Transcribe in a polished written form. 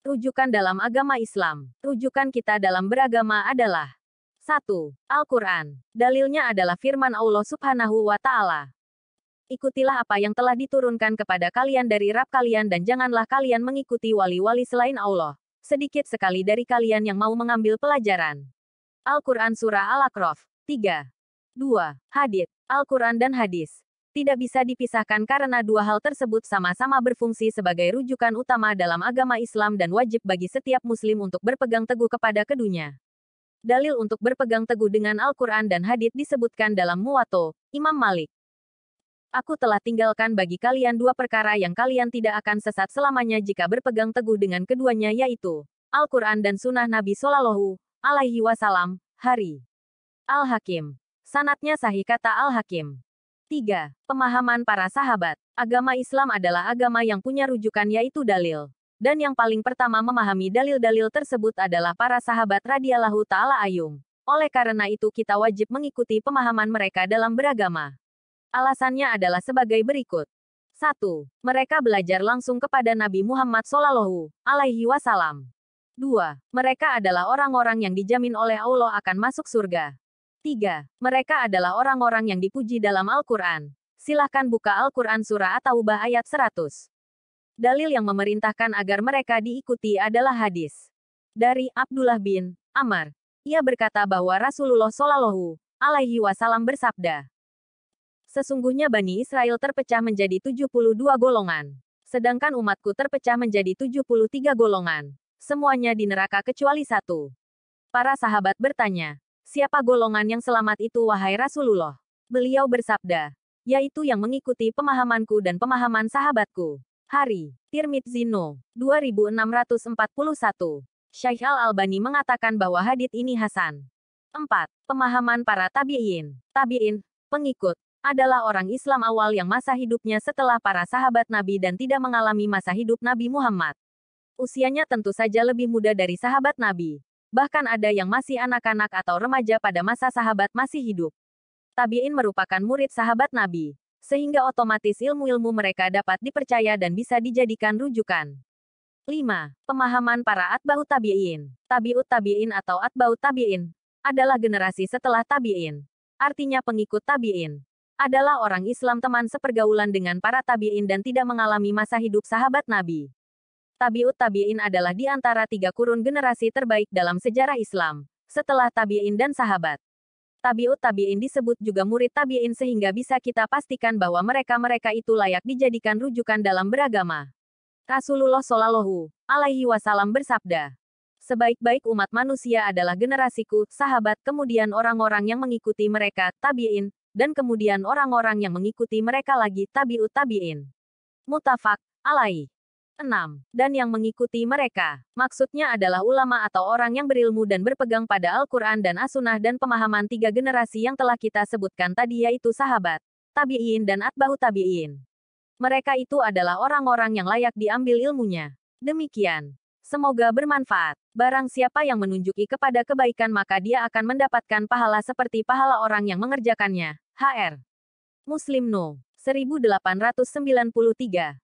Rujukan dalam agama Islam. Rujukan kita dalam beragama adalah 1. Al-Quran. Dalilnya adalah firman Allah Subhanahu wa Ta'ala. Ikutilah apa yang telah diturunkan kepada kalian dari Rabb kalian dan janganlah kalian mengikuti wali-wali selain Allah. Sedikit sekali dari kalian yang mau mengambil pelajaran. Al-Quran Surah Al-A'raf 3. 2. Hadits. Al-Quran dan hadis tidak bisa dipisahkan karena dua hal tersebut sama-sama berfungsi sebagai rujukan utama dalam agama Islam dan wajib bagi setiap muslim untuk berpegang teguh kepada keduanya. Dalil untuk berpegang teguh dengan Al-Quran dan hadits disebutkan dalam Muwatta, Imam Malik. Aku telah tinggalkan bagi kalian dua perkara yang kalian tidak akan sesat selamanya jika berpegang teguh dengan keduanya, yaitu Al-Quran dan Sunnah Nabi Shallallahu Alaihi Wasallam. Hari Al-Hakim. Sanadnya sahih, kata Al-Hakim. 3. Pemahaman para sahabat. Agama Islam adalah agama yang punya rujukan, yaitu dalil. Dan yang paling pertama memahami dalil-dalil tersebut adalah para sahabat radhiyallahu ta'ala anhum. Oleh karena itu kita wajib mengikuti pemahaman mereka dalam beragama. Alasannya adalah sebagai berikut. 1. Mereka belajar langsung kepada Nabi Muhammad Shallallahu Alaihi Wasallam. 2. Mereka adalah orang-orang yang dijamin oleh Allah akan masuk surga. 3. Mereka adalah orang-orang yang dipuji dalam Al-Quran. Silahkan buka Al-Quran Surah At-Taubah ayat 100. Dalil yang memerintahkan agar mereka diikuti adalah hadis dari Abdullah bin Amr. Ia berkata bahwa Rasulullah Shallallahu Alaihi Wasallam bersabda, sesungguhnya Bani Israel terpecah menjadi 72 golongan. Sedangkan umatku terpecah menjadi 73 golongan. Semuanya di neraka kecuali satu. Para sahabat bertanya, siapa golongan yang selamat itu wahai Rasulullah? Beliau bersabda, yaitu yang mengikuti pemahamanku dan pemahaman sahabatku. Hari Tirmidzi No. 2641. Syekh Al-Albani mengatakan bahwa hadits ini hasan. 4. Pemahaman para tabi'in. Tabi'in, pengikut, adalah orang Islam awal yang masa hidupnya setelah para sahabat Nabi dan tidak mengalami masa hidup Nabi Muhammad. Usianya tentu saja lebih muda dari sahabat Nabi. Bahkan ada yang masih anak-anak atau remaja pada masa sahabat masih hidup. Tabi'in merupakan murid sahabat Nabi, sehingga otomatis ilmu-ilmu mereka dapat dipercaya dan bisa dijadikan rujukan. 5. Pemahaman para atba'ut tabi'in. Tabi'ut tabi'in atau atba'ut tabi'in adalah generasi setelah tabi'in. Artinya pengikut tabi'in adalah orang Islam teman sepergaulan dengan para tabi'in dan tidak mengalami masa hidup sahabat Nabi. Tabi'ut tabi'in adalah di antara 3 kurun generasi terbaik dalam sejarah Islam, setelah tabi'in dan sahabat. Tabi'ut tabi'in disebut juga murid tabi'in sehingga bisa kita pastikan bahwa mereka-mereka itu layak dijadikan rujukan dalam beragama. Rasulullah Shallallahu Alaihi Wasallam bersabda, sebaik-baik umat manusia adalah generasiku, sahabat, kemudian orang-orang yang mengikuti mereka, tabi'in, dan kemudian orang-orang yang mengikuti mereka lagi, tabi'ut tabi'in. Muttafaq alaih. 6. Dan yang mengikuti mereka. Maksudnya adalah ulama atau orang yang berilmu dan berpegang pada Al-Quran dan As-Sunnah dan pemahaman 3 generasi yang telah kita sebutkan tadi, yaitu sahabat, tabi'in dan atba'ut tabi'in. Mereka itu adalah orang-orang yang layak diambil ilmunya. Demikian. Semoga bermanfaat. Barang siapa yang menunjuki kepada kebaikan maka dia akan mendapatkan pahala seperti pahala orang yang mengerjakannya. HR. Muslim No. 1893.